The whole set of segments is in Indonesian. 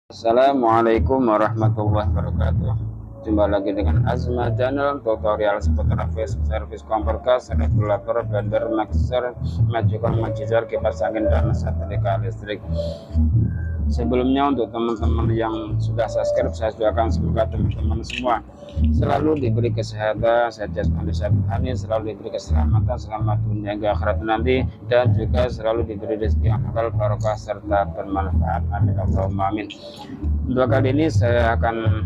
Assalamualaikum warahmatullahi wabarakatuh. Jumpa lagi dengan Azma Channel, tutorial seputar servis kompor gas, regulator, blender, mixer, majukan, majizar, kipas angin, dan setrika listrik. Sebelumnya untuk teman-teman yang sudah subscribe, saya doakan semoga teman-teman semua selalu diberi kesehatan, sehat jasmani, sehat rohani, selalu diberi keselamatan selama dunia hingga akhirat nanti, dan juga selalu diberi rezeki yang halal, barokah, serta bermanfaat. Amin Allahumma amin. Untuk kali ini saya akan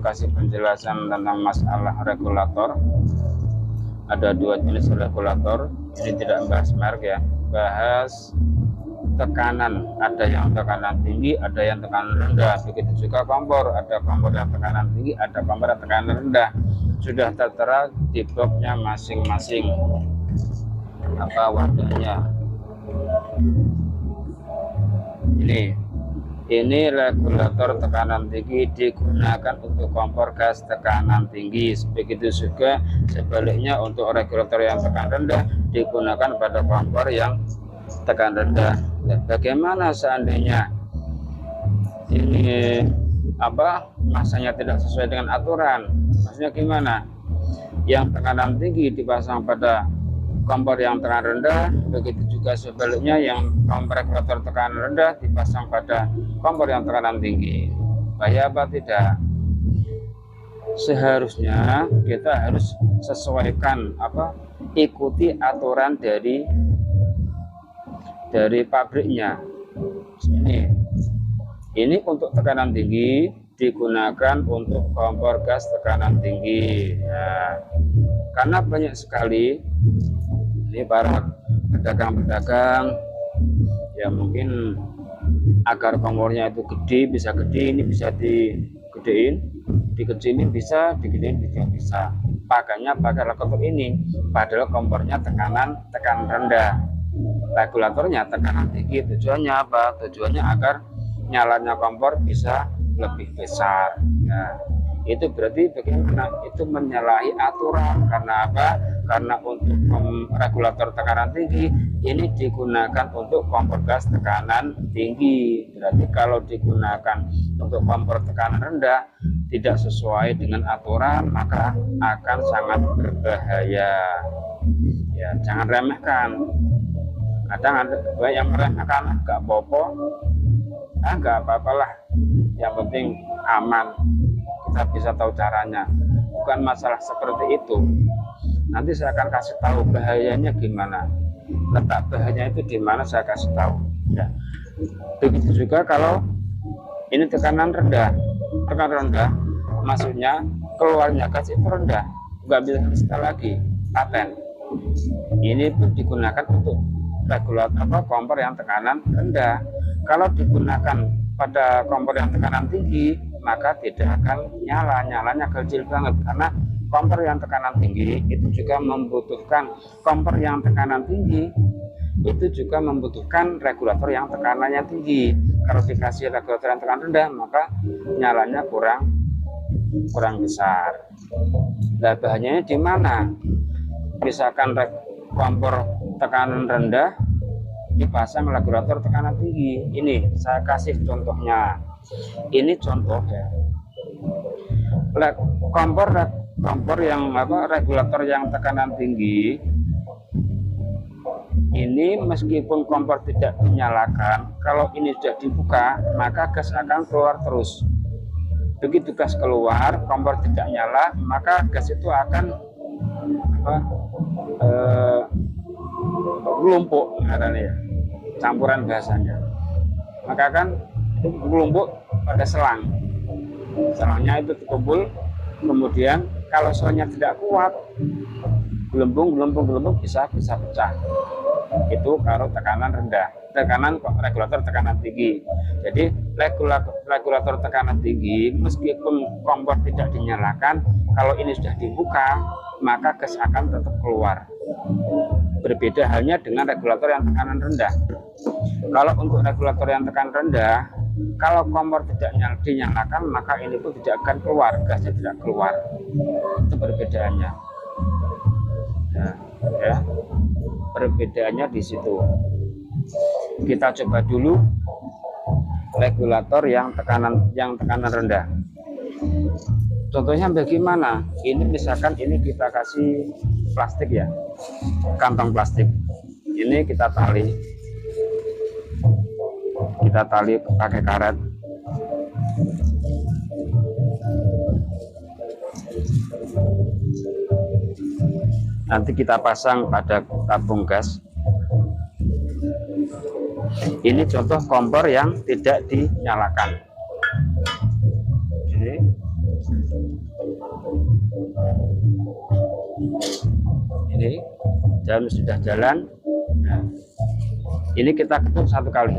kasih penjelasan tentang masalah regulator. Ada dua jenis regulator. Ini tidak membahas merek ya, bahas tekanan. Ada yang tekanan tinggi, ada yang tekanan rendah. Begitu juga kompor, ada kompor yang tekanan tinggi, ada kompor yang tekanan rendah. Sudah tertera di boxnya masing-masing apa wadahnya. Ini regulator tekanan tinggi digunakan untuk kompor gas tekanan tinggi. Begitu juga sebaliknya untuk regulator yang tekanan rendah digunakan pada kompor yang tekanan rendah. Bagaimana seandainya ini masanya tidak sesuai dengan aturan? Maksudnya gimana? Yang tekanan tinggi dipasang pada kompor yang tekanan rendah, begitu juga sebaliknya yang kompor regulator tekanan rendah dipasang pada kompor yang tekanan tinggi. Bahaya apa tidak? Seharusnya kita harus sesuaikan ikuti aturan dari pabriknya. Ini untuk tekanan tinggi digunakan untuk kompor gas tekanan tinggi. Karena banyak sekali ini para pedagang-pedagang ya, mungkin agar kompornya itu gede, bisa gede, ini bisa digedein, dikecilin bisa, digedein juga bisa. Pakainya pakai regulator ini, padahal kompornya tekanan rendah, regulatornya tekanan tinggi. Tujuannya apa? Tujuannya agar nyalanya kompor bisa lebih besar. Nah, itu berarti bagaimana? Itu menyalahi aturan. Karena apa? Karena untuk regulator tekanan tinggi ini digunakan untuk kompor gas tekanan tinggi. Berarti kalau digunakan untuk kompor tekanan rendah tidak sesuai dengan aturan, maka akan sangat berbahaya. Ya, jangan remehkan. Kadang ada yang meremehkan, nggak apa-apalah, yang penting aman, kita bisa tahu caranya. Bukan masalah seperti itu. Nanti saya akan kasih tahu bahayanya gimana, letak bahayanya itu di mana, saya kasih tahu ya. Begitu juga kalau ini tekanan rendah maksudnya keluarnya gas itu rendah, nggak bisa kita lagi paten. Ini pun digunakan untuk regulator kompor yang tekanan rendah. Kalau digunakan pada kompor yang tekanan tinggi, maka tidak akan nyalanya kecil banget. Karena kompor yang tekanan tinggi itu juga membutuhkan regulator yang tekanannya tinggi. Kalau dikasih regulator yang tekanan rendah, maka nyalanya kurang besar. Nah, bahayanya di mana? Misalkan kompor tekanan rendah dipasang regulator tekanan tinggi. Ini saya kasih contohnya. Ini contoh ya. Kompor yang regulator yang tekanan tinggi ini, meskipun kompor tidak dinyalakan, kalau ini sudah dibuka maka gas akan keluar terus. Begitu gas keluar, kompor tidak nyala, maka gas itu akan melumpuk, katanya campuran bahasanya. Maka kan melumpuk pada selangnya itu terkumpul. Kemudian kalau selangnya tidak kuat, gelembung bisa pecah. Itu kalau tekanan rendah. Regulator tekanan tinggi. Jadi regulator tekanan tinggi, meskipun kompor tidak dinyalakan, kalau ini sudah dibuka maka gas akan tetap keluar. Berbeda halnya dengan regulator yang tekanan rendah. Kalau untuk regulator yang tekanan rendah, kalau kompor tidak dinyalakan, maka ini pun tidak akan keluar, gasnya tidak keluar. Itu perbedaannya. Ya, perbedaannya di situ. Kita coba dulu regulator yang tekanan rendah. Contohnya bagaimana? Ini misalkan ini kita kasih plastik ya, kantong plastik. Ini kita tali pakai karet. Nanti kita pasang pada tabung gas. Ini contoh kompor yang tidak dinyalakan. Ini jam sudah jalan. Nah, ini kita ketuk 1 kali.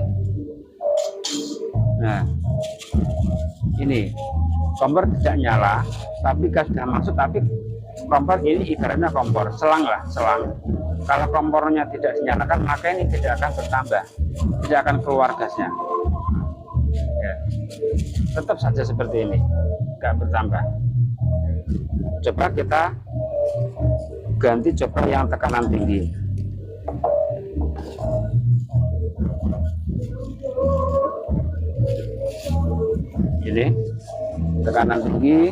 Nah, ini kompor tidak nyala, tapi gas sudah masuk. Tapi kompor ini ibaratnya kompor selang lah, selang. Kalau kompornya tidak dinyalakan, maka ini tidak akan bertambah, tidak akan keluar gasnya. Ya. Tetap saja seperti ini, nggak bertambah. Coba kita ganti coba yang tekanan tinggi. Ini tekanan tinggi.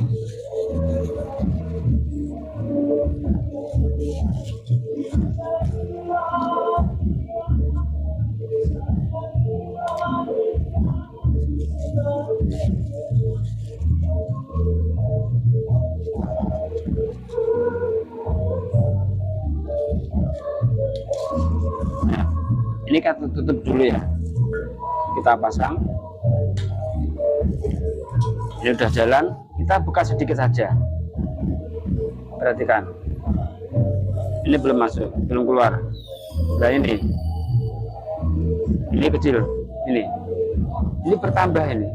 Nah, ini kita tutup dulu ya. Kita pasang. Ini udah jalan, kita buka sedikit saja. Perhatikan. Ini belum masuk, belum keluar. Nah ini kecil, ini bertambah ini.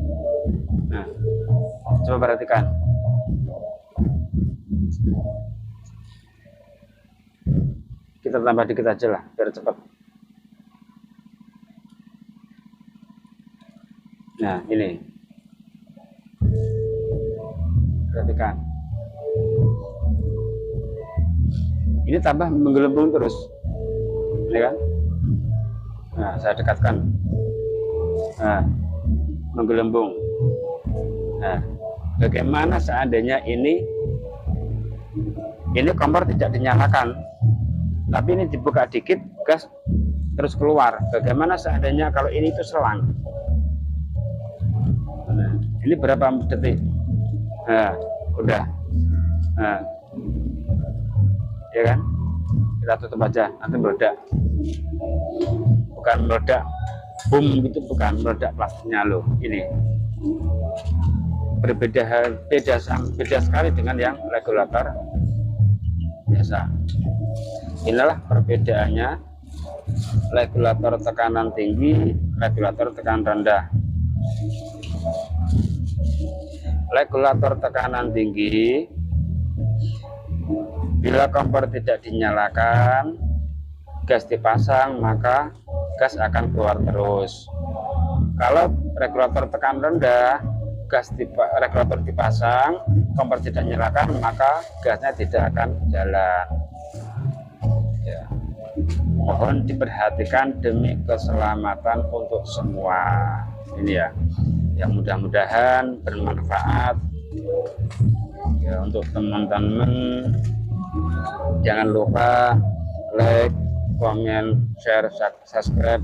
Nah, coba perhatikan. Kita tambah dikit aja lah, biar cepat. Nah, ini. Perhatikan. Ini tambah menggelembung terus. Ini kan? Nah, saya dekatkan. Nah, menggelembung. Nah, bagaimana seandainya ini kompor tidak dinyalakan, tapi ini dibuka dikit, gas terus keluar. Bagaimana seandainya kalau ini itu selang? Nah, ini berapa detik? Nah, udah. Nah, ya kan? Kita tutup aja, nanti meledak. Bukan meledak, boom gitu, bukan meledak plastiknya loh. Ini beda sekali dengan yang regulator biasa. Inilah perbedaannya regulator tekanan tinggi, regulator tekanan rendah. Regulator tekanan tinggi, bila kompor tidak dinyalakan, gas dipasang, maka gas akan keluar terus. Kalau regulator tekanan rendah, regulator dipasang, kompor tidak dinyalakan, maka gasnya tidak akan jalan. Ya. Mohon diperhatikan demi keselamatan untuk semua. Ini ya, yang mudah-mudahan bermanfaat ya untuk teman-teman. Jangan lupa like, komen, share, subscribe,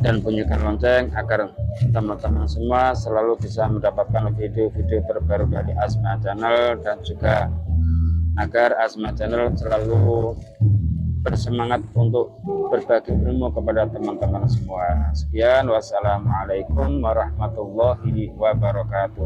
dan bunyikan lonceng agar teman-teman semua selalu bisa mendapatkan video-video terbaru dari Asma Channel, dan juga agar Asma Channel selalu bersemangat untuk berbagi ilmu kepada teman-teman semua. Sekian, wassalamualaikum warahmatullahi wabarakatuh.